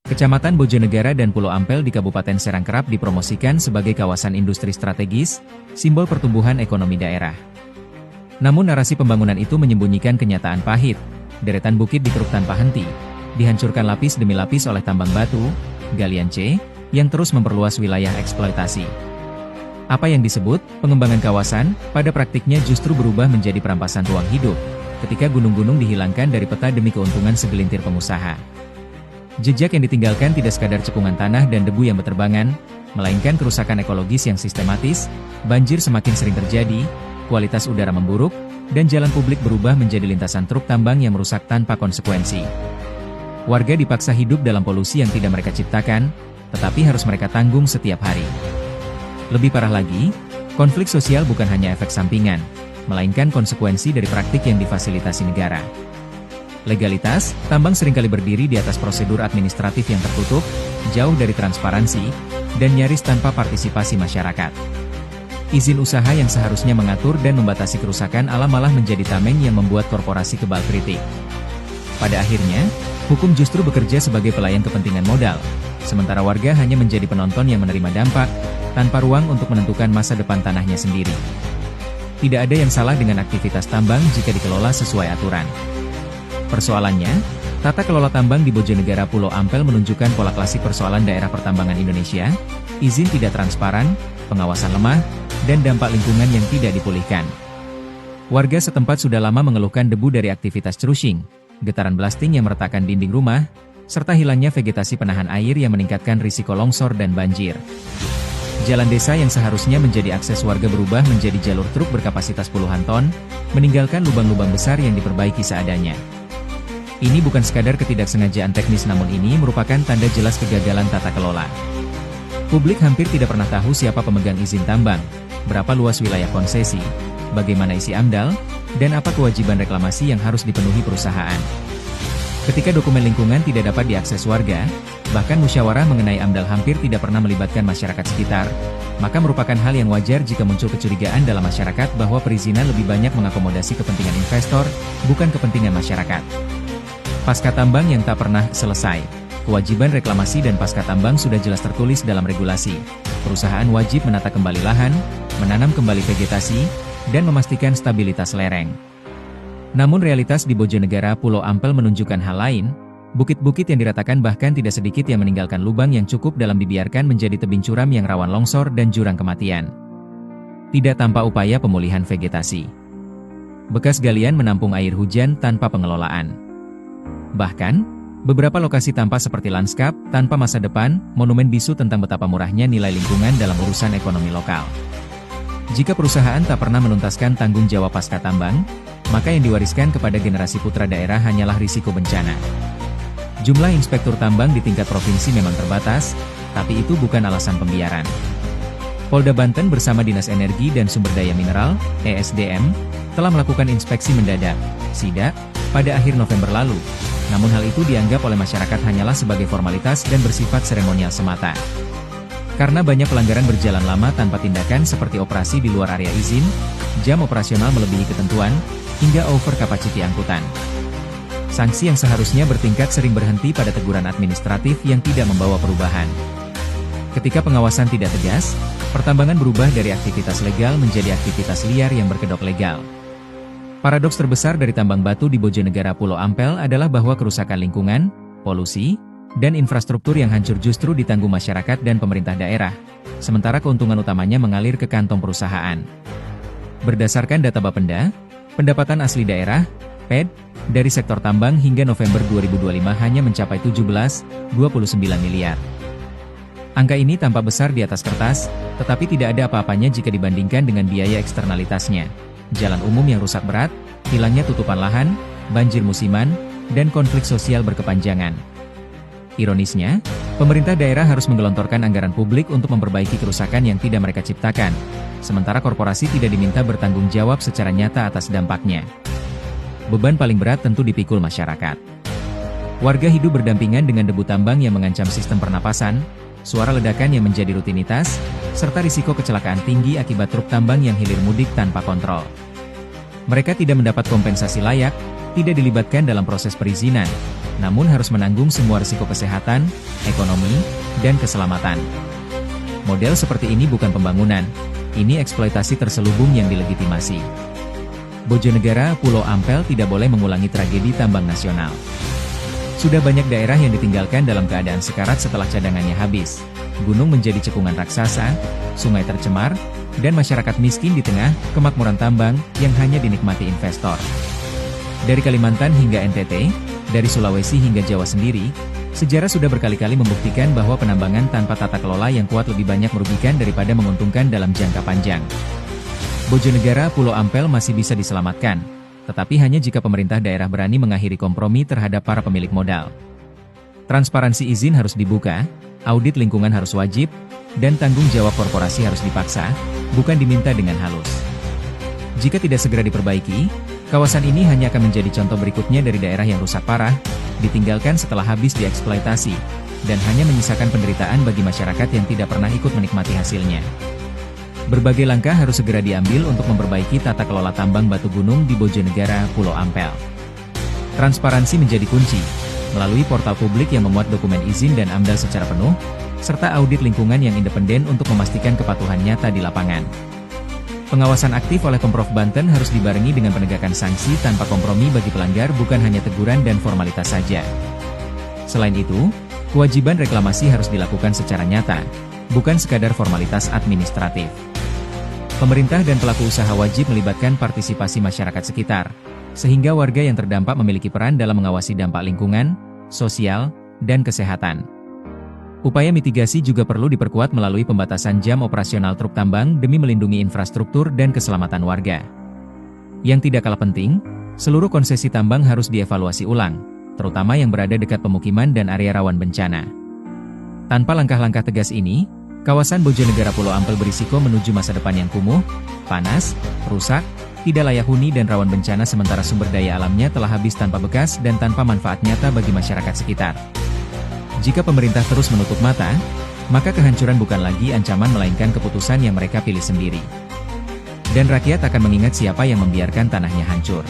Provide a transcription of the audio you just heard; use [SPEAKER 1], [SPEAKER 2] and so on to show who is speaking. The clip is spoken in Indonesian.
[SPEAKER 1] Kecamatan Bojonegara dan Pulau Ampel di Kabupaten Serang kerap dipromosikan sebagai kawasan industri strategis, simbol pertumbuhan ekonomi daerah. Namun narasi pembangunan itu menyembunyikan kenyataan pahit. Deretan bukit dikeruk tanpa henti, dihancurkan lapis demi lapis oleh tambang batu, galian C, yang terus memperluas wilayah eksploitasi. Apa yang disebut pengembangan kawasan, pada praktiknya justru berubah menjadi perampasan ruang hidup, ketika gunung-gunung dihilangkan dari peta demi keuntungan segelintir pengusaha. Jejak yang ditinggalkan tidak sekadar cekungan tanah dan debu yang berterbangan, melainkan kerusakan ekologis yang sistematis, banjir semakin sering terjadi, kualitas udara memburuk, dan jalan publik berubah menjadi lintasan truk tambang yang merusak tanpa konsekuensi. Warga dipaksa hidup dalam polusi yang tidak mereka ciptakan, tetapi harus mereka tanggung setiap hari. Lebih parah lagi, konflik sosial bukan hanya efek sampingan, melainkan konsekuensi dari praktik yang difasilitasi negara. Legalitas, tambang seringkali berdiri di atas prosedur administratif yang tertutup, jauh dari transparansi, dan nyaris tanpa partisipasi masyarakat. Izin usaha yang seharusnya mengatur dan membatasi kerusakan alam malah menjadi tameng yang membuat korporasi kebal kritik. Pada akhirnya, hukum justru bekerja sebagai pelayan kepentingan modal, sementara warga hanya menjadi penonton yang menerima dampak, tanpa ruang untuk menentukan masa depan tanahnya sendiri. Tidak ada yang salah dengan aktivitas tambang jika dikelola sesuai aturan. Persoalannya, tata kelola tambang di Bojonegara Pulau Ampel menunjukkan pola klasik persoalan daerah pertambangan Indonesia, izin tidak transparan, pengawasan lemah, dan dampak lingkungan yang tidak dipulihkan. Warga setempat sudah lama mengeluhkan debu dari aktivitas crushing, getaran blasting yang meretakkan dinding rumah, serta hilangnya vegetasi penahan air yang meningkatkan risiko longsor dan banjir. Jalan desa yang seharusnya menjadi akses warga berubah menjadi jalur truk berkapasitas puluhan ton, meninggalkan lubang-lubang besar yang diperbaiki seadanya. Ini bukan sekadar ketidaksengajaan teknis, namun ini merupakan tanda jelas kegagalan tata kelola. Publik hampir tidak pernah tahu siapa pemegang izin tambang, berapa luas wilayah konsesi, bagaimana isi AMDAL, dan apa kewajiban reklamasi yang harus dipenuhi perusahaan. Ketika dokumen lingkungan tidak dapat diakses warga, bahkan musyawarah mengenai AMDAL hampir tidak pernah melibatkan masyarakat sekitar, maka merupakan hal yang wajar jika muncul kecurigaan dalam masyarakat bahwa perizinan lebih banyak mengakomodasi kepentingan investor, bukan kepentingan masyarakat. Pasca tambang yang tak pernah selesai. Kewajiban reklamasi dan pasca tambang sudah jelas tertulis dalam regulasi. Perusahaan wajib menata kembali lahan, menanam kembali vegetasi, dan memastikan stabilitas lereng. Namun realitas di Bojonegara Pulau Ampel menunjukkan hal lain. Bukit-bukit yang diratakan bahkan tidak sedikit yang meninggalkan lubang yang cukup dalam dibiarkan menjadi tebing curam yang rawan longsor dan jurang kematian. Tidak tanpa upaya pemulihan vegetasi. Bekas galian menampung air hujan tanpa pengelolaan. Bahkan, beberapa lokasi tampak seperti lanskap, tanpa masa depan, monumen bisu tentang betapa murahnya nilai lingkungan dalam urusan ekonomi lokal. Jika perusahaan tak pernah menuntaskan tanggung jawab pasca tambang, maka yang diwariskan kepada generasi putra daerah hanyalah risiko bencana. Jumlah inspektur tambang di tingkat provinsi memang terbatas, tapi itu bukan alasan pembiaran. Polda Banten bersama Dinas Energi dan Sumber Daya Mineral, ESDM, telah melakukan inspeksi mendadak, SIDA, pada akhir November lalu. Namun hal itu dianggap oleh masyarakat hanyalah sebagai formalitas dan bersifat seremonial semata. Karena banyak pelanggaran berjalan lama tanpa tindakan seperti operasi di luar area izin, jam operasional melebihi ketentuan, hingga over capacity angkutan. Sanksi yang seharusnya bertingkat sering berhenti pada teguran administratif yang tidak membawa perubahan. Ketika pengawasan tidak tegas, pertambangan berubah dari aktivitas legal menjadi aktivitas liar yang berkedok legal. Paradoks terbesar dari tambang batu di Bojonegara Pulau Ampel adalah bahwa kerusakan lingkungan, polusi, dan infrastruktur yang hancur justru ditanggung masyarakat dan pemerintah daerah, sementara keuntungan utamanya mengalir ke kantong perusahaan. Berdasarkan data Bapenda, pendapatan asli daerah, PED, dari sektor tambang hingga November 2025 hanya mencapai 17,29 miliar. Angka ini tampak besar di atas kertas, tetapi tidak ada apa-apanya jika dibandingkan dengan biaya eksternalitasnya. Jalan umum yang rusak berat, hilangnya tutupan lahan, banjir musiman, dan konflik sosial berkepanjangan. Ironisnya, pemerintah daerah harus menggelontorkan anggaran publik untuk memperbaiki kerusakan yang tidak mereka ciptakan, sementara korporasi tidak diminta bertanggung jawab secara nyata atas dampaknya. Beban paling berat tentu dipikul masyarakat. Warga hidup berdampingan dengan debu tambang yang mengancam sistem pernapasan, suara ledakan yang menjadi rutinitas, serta risiko kecelakaan tinggi akibat truk tambang yang hilir mudik tanpa kontrol. Mereka tidak mendapat kompensasi layak, tidak dilibatkan dalam proses perizinan, namun harus menanggung semua risiko kesehatan, ekonomi, dan keselamatan. Model seperti ini bukan pembangunan, ini eksploitasi terselubung yang dilegitimasi. Bojonegara Pulau Ampel tidak boleh mengulangi tragedi tambang nasional. Sudah banyak daerah yang ditinggalkan dalam keadaan sekarat setelah cadangannya habis. Gunung menjadi cekungan raksasa, sungai tercemar, dan masyarakat miskin di tengah kemakmuran tambang yang hanya dinikmati investor. Dari Kalimantan hingga NTT, dari Sulawesi hingga Jawa sendiri, sejarah sudah berkali-kali membuktikan bahwa penambangan tanpa tata kelola yang kuat lebih banyak merugikan daripada menguntungkan dalam jangka panjang. Bojonegara Pulau Ampel masih bisa diselamatkan, tetapi hanya jika pemerintah daerah berani mengakhiri kompromi terhadap para pemilik modal. Transparansi izin harus dibuka, audit lingkungan harus wajib, dan tanggung jawab korporasi harus dipaksa, bukan diminta dengan halus. Jika tidak segera diperbaiki, kawasan ini hanya akan menjadi contoh berikutnya dari daerah yang rusak parah, ditinggalkan setelah habis dieksploitasi, dan hanya menyisakan penderitaan bagi masyarakat yang tidak pernah ikut menikmati hasilnya. Berbagai langkah harus segera diambil untuk memperbaiki tata kelola tambang batu gunung di Bojonegara Pulau Ampel. Transparansi menjadi kunci, melalui portal publik yang memuat dokumen izin dan AMDAL secara penuh, serta audit lingkungan yang independen untuk memastikan kepatuhan nyata di lapangan. Pengawasan aktif oleh Pemprov Banten harus dibarengi dengan penegakan sanksi tanpa kompromi bagi pelanggar, bukan hanya teguran dan formalitas saja. Selain itu, kewajiban reklamasi harus dilakukan secara nyata, bukan sekadar formalitas administratif. Pemerintah dan pelaku usaha wajib melibatkan partisipasi masyarakat sekitar, sehingga warga yang terdampak memiliki peran dalam mengawasi dampak lingkungan, sosial, dan kesehatan. Upaya mitigasi juga perlu diperkuat melalui pembatasan jam operasional truk tambang demi melindungi infrastruktur dan keselamatan warga. Yang tidak kalah penting, seluruh konsesi tambang harus dievaluasi ulang, terutama yang berada dekat pemukiman dan area rawan bencana. Tanpa langkah-langkah tegas ini, kawasan Bojonegara Pulau Ampel berisiko menuju masa depan yang kumuh, panas, rusak, tidak layak huni dan rawan bencana, sementara sumber daya alamnya telah habis tanpa bekas dan tanpa manfaat nyata bagi masyarakat sekitar. Jika pemerintah terus menutup mata, maka kehancuran bukan lagi ancaman melainkan keputusan yang mereka pilih sendiri. Dan rakyat akan mengingat siapa yang membiarkan tanahnya hancur.